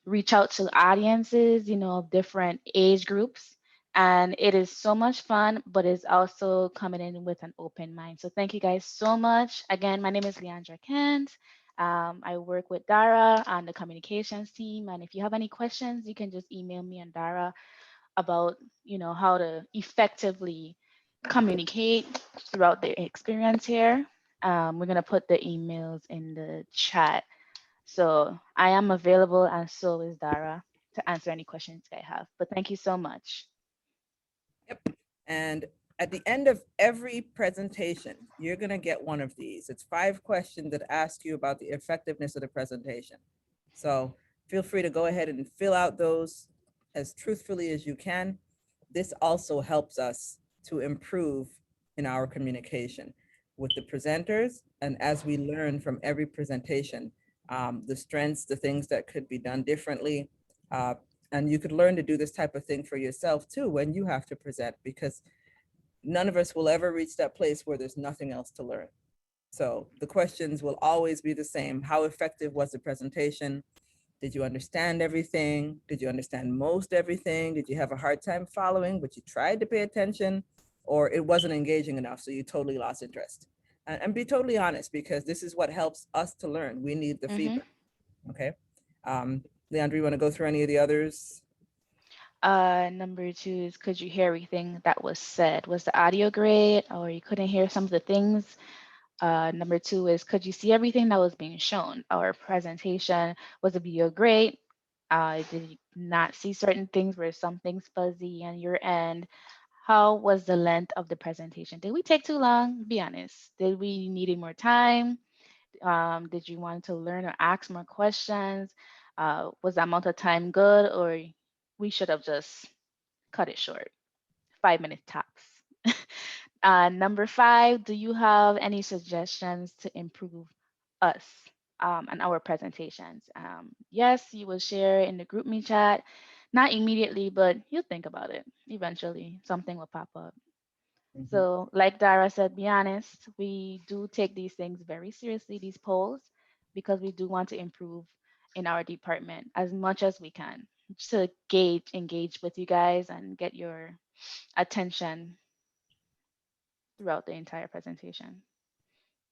reach out to audiences, of different age groups. And it is so much fun, but it's also coming in with an open mind. So thank you guys so much. Again, my name is Leandra Kent. I work with Dara on the communications team. And if you have any questions, you can just email me and Dara about, how to effectively communicate throughout the experience here. We're going to put the emails in the chat. So I am available, and so is Dara, to answer any questions I have. But thank you so much. Yep. And at the end of every presentation, you're going to get one of these. It's 5 questions that ask you about the effectiveness of the presentation. So feel free to go ahead and fill out those as truthfully as you can. This also helps us to improve in our communication with the presenters. And as we learn from every presentation, the strengths, the things that could be done differently, and you could learn to do this type of thing for yourself too when you have to present, because none of us will ever reach that place where there's nothing else to learn. So the questions will always be the same. How effective was the presentation? Did you understand everything? Did you understand most everything? Did you have a hard time following, but you tried to pay attention? Or it wasn't engaging enough, so you totally lost interest? And be totally honest, because this is what helps us to learn. We need the feedback, okay? Leandra, you want to go through any of the others? Number 2 is, could you hear everything that was said? Was the audio great, or you couldn't hear some of the things? Number 2 is, could you see everything that was being shown? Our presentation, was the video great? Did you not see certain things? Were some things fuzzy on your end? How was the length of the presentation? Did we take too long? Be honest. Did we need more time? Did you want to learn or ask more questions? Was the amount of time good, or we should have just cut it short? 5 minutes tops. Number 5, do you have any suggestions to improve us and our presentations? Yes, you will share in the group me chat, not immediately, but you'll think about it. Eventually, something will pop up. Mhm. So like Dara said, be honest, we do take these things very seriously, these polls, because we do want to improve in our department as much as we can to engage with you guys and get your attention throughout the entire presentation.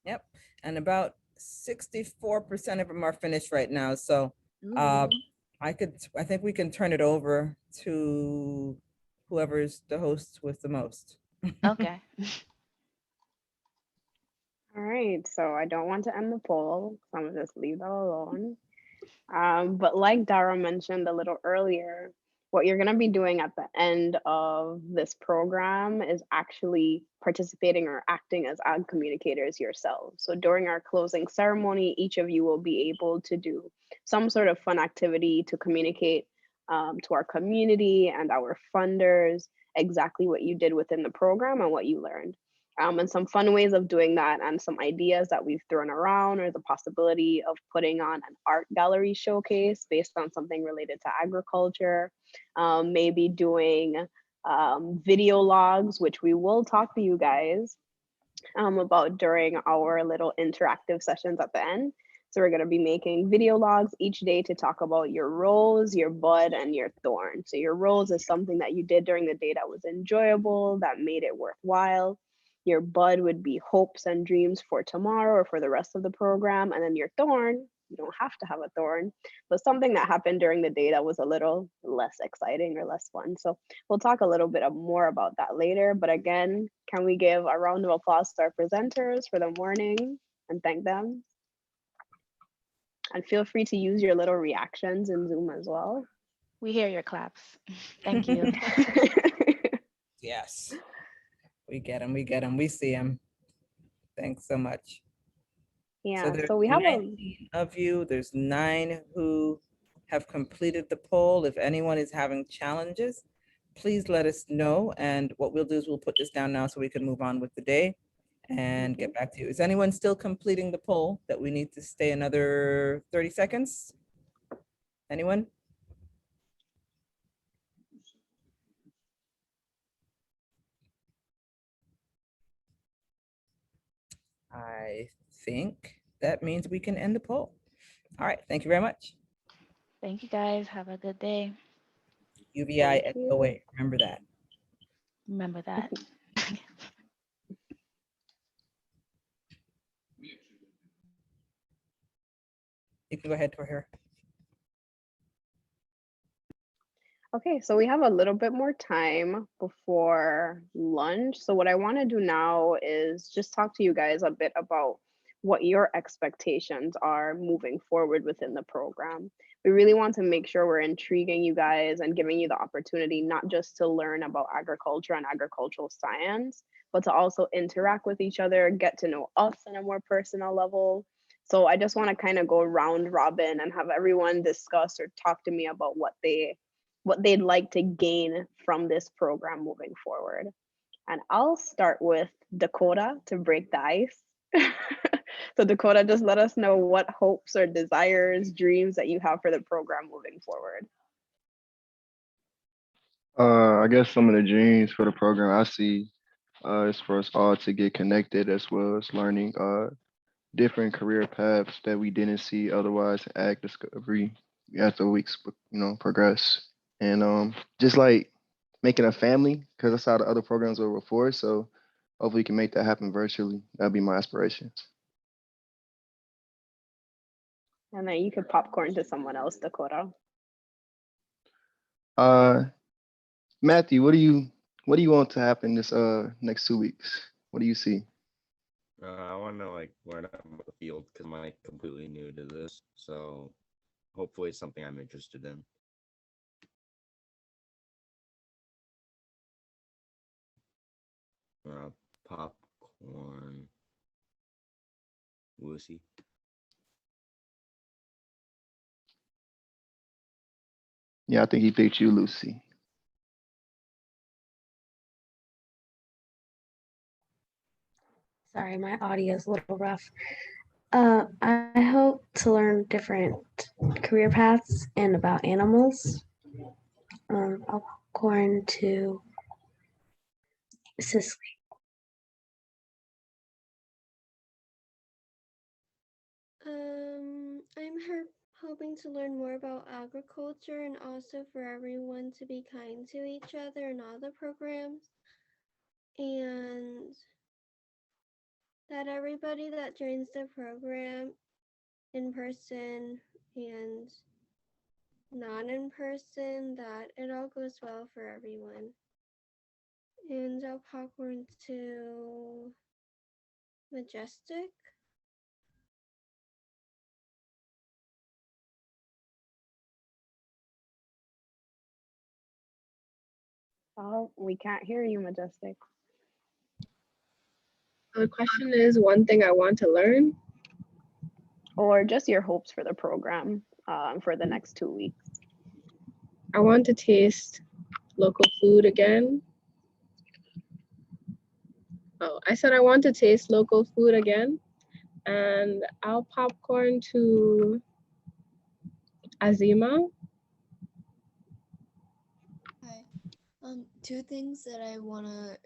Yep. And about 64% of them are finished right now. So Mhm. I think we can turn it over to whoever's the host with the most. Okay. All right, so I don't want to end the poll, so I'm gonna just leave that alone. But like Dara mentioned a little earlier, what you're gonna be doing at the end of this program is actually participating or acting as ag communicators yourselves. So during our closing ceremony, each of you will be able to do some sort of fun activity to communicate to our community and our funders exactly what you did within the program and what you learned. And some fun ways of doing that and some ideas that we've thrown around or the possibility of putting on an art gallery showcase based on something related to agriculture, maybe doing video logs, which we will talk to you guys about during our little interactive sessions at the end. So we're going to be making video logs each day to talk about your rose, your bud, and your thorn. So your rose is something that you did during the day that was enjoyable, that made it worthwhile. Your bud would be hopes and dreams for tomorrow or for the rest of the program. And then your thorn, you don't have to have a thorn, but something that happened during the day that was a little less exciting or less fun. So we'll talk a little bit more about that later. But again, can we give a round of applause to our presenters for the morning and thank them? And feel free to use your little reactions in Zoom as well. We hear your claps. Thank you. Yes. We get them. We get them. We see them. Thanks so much. Yeah, So there's so we have a 19 of you. There's 9 who have completed the poll. If anyone is having challenges, please let us know. And what we'll do is we'll put this down now so we can move on with the day and get back to you. Is anyone still completing the poll that we need to stay another 30 seconds? Anyone? I think that means we can end the poll. All right, thank you very much. Thank you guys. Have a good day. UVISOA, remember that. Remember that. You can go ahead, Tahir. Okay, so we have a little bit more time before lunch. So what I want to do now is just talk to you guys a bit about what your expectations are moving forward within the program. We really want to make sure we're intriguing you guys and giving you the opportunity not just to learn about agriculture and agricultural science, but to also interact with each other, get to know us on a more personal level. So I just want to kind of go round robin and have everyone discuss or talk to me about what they'd like to gain from this program moving forward. And I'll start with Dakota to break the ice. So Dakota, just let us know what hopes or desires, dreams that you have for the program moving forward. I guess some of the dreams for the program I see is for us all to get connected as well as learning different career paths that we didn't see otherwise in AgDiscovery as the weeks progress. And just like making a family, because that's how the other programs were before. So hopefully we can make that happen virtually. That'd be my aspirations. And then you could popcorn to someone else, Dakota. Matthew, what do you want to happen this next 2 weeks? What do you see? I want to learn about the field because I'm completely new to this. So hopefully it's something I'm interested in. Popcorn. We'll see. Yeah, I think he picked you, Lucy. Sorry, my audio is a little rough. I hope to learn different career paths and about animals. I'll corn to Cicely. Hoping to learn more about agriculture and also for everyone to be kind to each other in all the programs. And that everybody that joins the program in person and not in person, that it all goes well for everyone. And I'll popcorn to Majestic. Oh, we can't hear you, Majestic. The question is one thing I want to learn. Or just your hopes for the program for the next 2 weeks. I want to taste local food again. Oh, I said I want to taste local food again. And I'll popcorn to Azima. Hi. Two things that I want to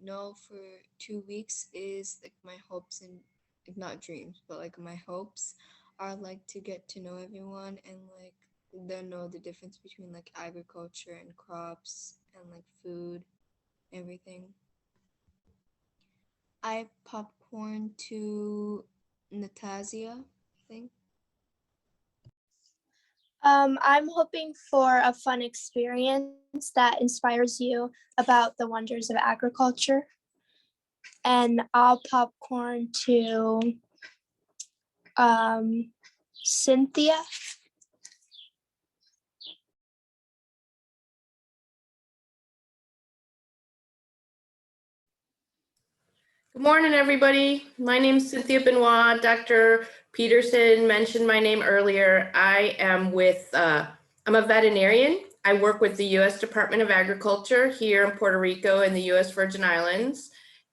know for 2 weeks is like my hopes and like not dreams, but like my hopes are like to get to know everyone and like then know the difference between like agriculture and crops and like food, everything. I popcorn to Natasia, I think. I'm hoping for a fun experience that inspires you about the wonders of agriculture. And I'll popcorn to Cynthia. Good morning, everybody. My name is Cynthia Benoit. Dr. Peterson mentioned my name earlier. I am I'm a veterinarian. I work with the U.S. Department of Agriculture here in Puerto Rico and the U.S. Virgin Islands.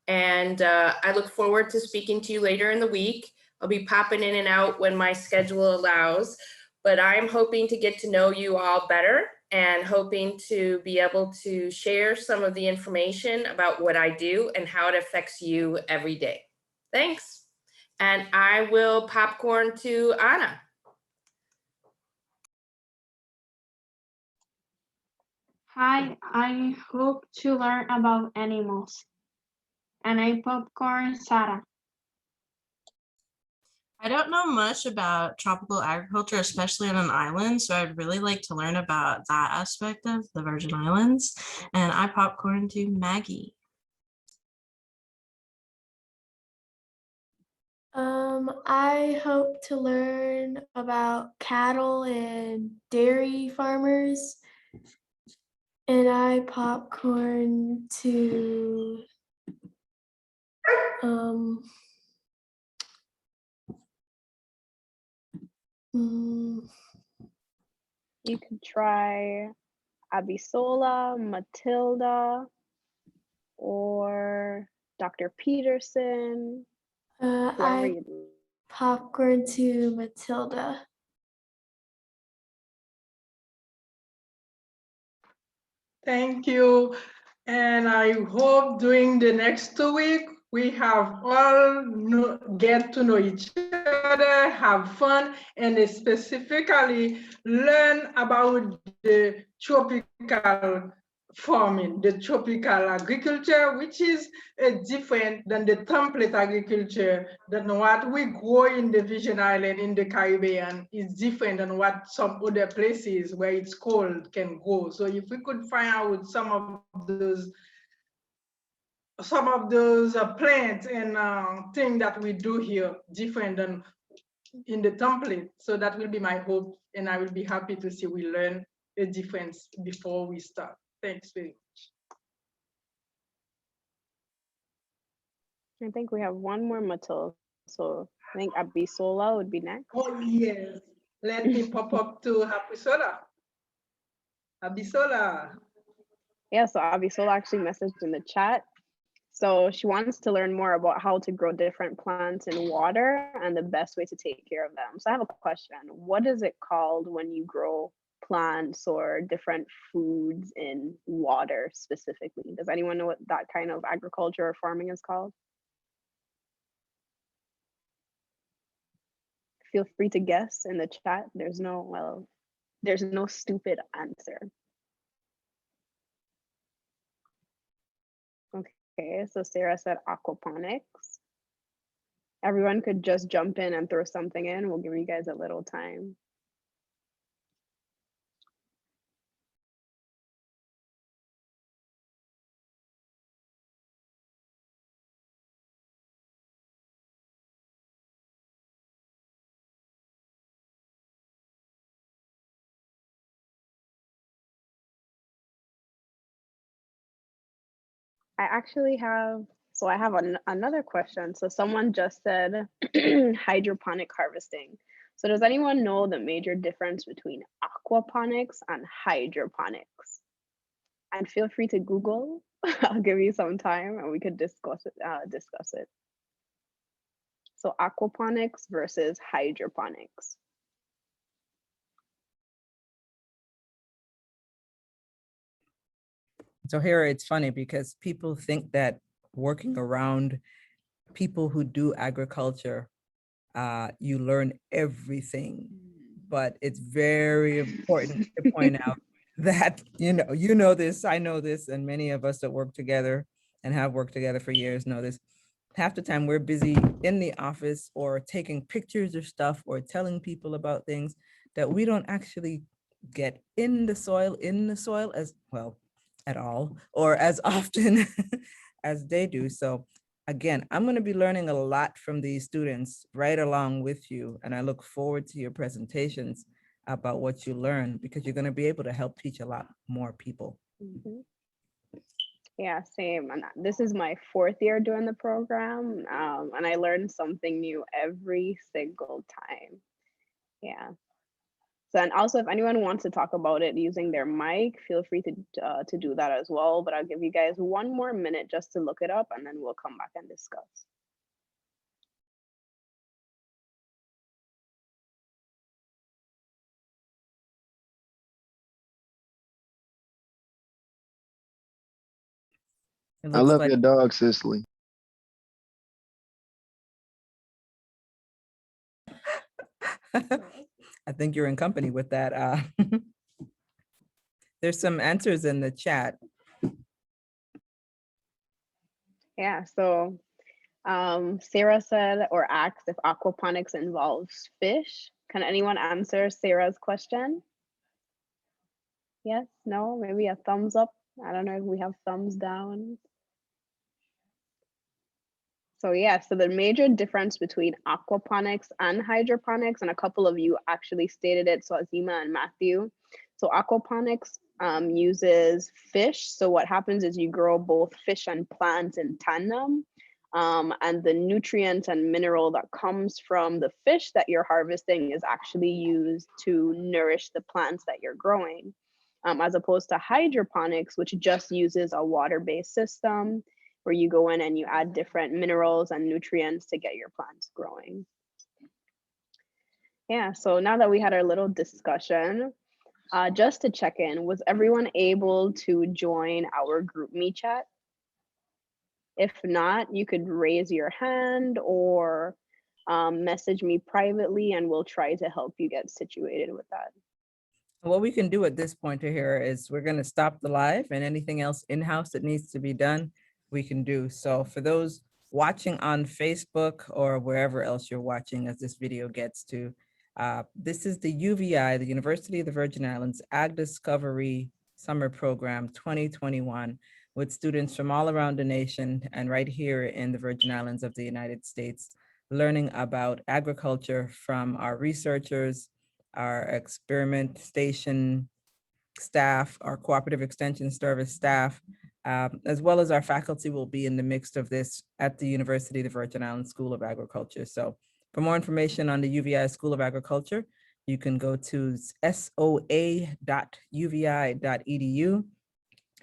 And I look forward to speaking to you later in the week. I'll be popping in and out when my schedule allows, but I'm hoping to get to know you all better and hoping to be able to share some of the information about what I do and how it affects you every day. Thanks. And I will popcorn to Anna. Hi, I hope to learn about animals. And I popcorn Sarah. I don't know much about tropical agriculture, especially on an island, so I'd really like to learn about that aspect of the Virgin Islands. And I popcorn to Maggie. I hope to learn about cattle and dairy farmers. And I popcorn to You could try Abisola, Matilda, or Dr. Peterson. I popcorn to Matilda. Thank you. And I hope during the next 2 weeks, we have all get to know each other, have fun, and specifically learn about the tropical farming, the tropical agriculture, which is different than the template agriculture, than what we grow in the Virgin Island in the Caribbean is different than what some other places where it's cold can grow. So if we could find out some of those plants and things that we do here different than in the template. So that will be my hope, and I will be happy to see we learn a difference before we start. Thanks very much. I think we have one more Matilda, so I think Abisola would be next. Oh yes, let me pop up to Abisola. Abisola. Yeah, so Abisola actually messaged in the chat. So she wants to learn more about how to grow different plants in water and the best way to take care of them. So I have a question. What is it called when you grow plants or different foods in water specifically? Does anyone know what that kind of agriculture or farming is called? Feel free to guess in the chat. There's no stupid answer. Okay, so Sarah said aquaponics. Everyone could just jump in and throw something in. We'll give you guys a little time. I actually have, so I have another question. So someone just said hydroponic harvesting. So does anyone know the major difference between aquaponics and hydroponics? And feel free to Google. I'll give you some time and we could discuss it. So aquaponics versus hydroponics. So here it's funny because people think that working around people who do agriculture, you learn everything, but it's very important to point out that, you know this, I know this, and many of us that work together and have worked together for years know this. Half the time we're busy in the office or taking pictures of stuff or telling people about things that we don't actually get in the soil as well at all, or as often as they do. So again, I'm going to be learning a lot from these students right along with you. And I look forward to your presentations about what you learn, because you're going to be able to help teach a lot more people. Mm-hmm. Yeah, same. And this is my 4th year doing the program. And I learn something new every single time. Yeah. So, and also if anyone wants to talk about it using their mic, feel free to do that as well. But I'll give you guys 1 more minute just to look it up and then we'll come back and discuss. I love your dog, Cicely. I think you're in company with that. There's some answers in the chat. Yeah, so Sarah said or asked if aquaponics involves fish. Can anyone answer Sarah's question? Yes, no, maybe a thumbs up. I don't know if we have thumbs down. So yeah, so the major difference between aquaponics and hydroponics, and a couple of you actually stated it, so Azima and Matthew. So aquaponics uses fish. So what happens is you grow both fish and plants in tandem. And the nutrient and mineral that comes from the fish that you're harvesting is actually used to nourish the plants that you're growing. As opposed to hydroponics, which just uses a water-based system where you go in and you add different minerals and nutrients to get your plants growing. Yeah, so now that we had our little discussion, just to check in, was everyone able to join our group me chat? If not, you could raise your hand or message me privately and we'll try to help you get situated with that. What we can do at this point here is we're going to stop the live, and anything else in-house that needs to be done, we can do. So for those watching on Facebook or wherever else you're watching as this video gets to, this is the UVI, the University of the Virgin Islands AgDiscovery Summer Program 2021, with students from all around the nation and right here in the Virgin Islands of the United States, learning about agriculture from our researchers, our experimentation staff, our cooperative extension service staff, as well as our faculty will be in the mix of this at the University of the Virgin Islands School of Agriculture. So for more information on the UVI School of Agriculture, you can go to soa.uvi.edu.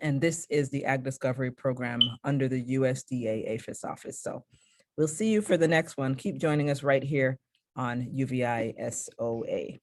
And this is the AgDiscovery program under the USDA APHIS office. So we'll see you for the next one. Keep joining us right here on UVISOA.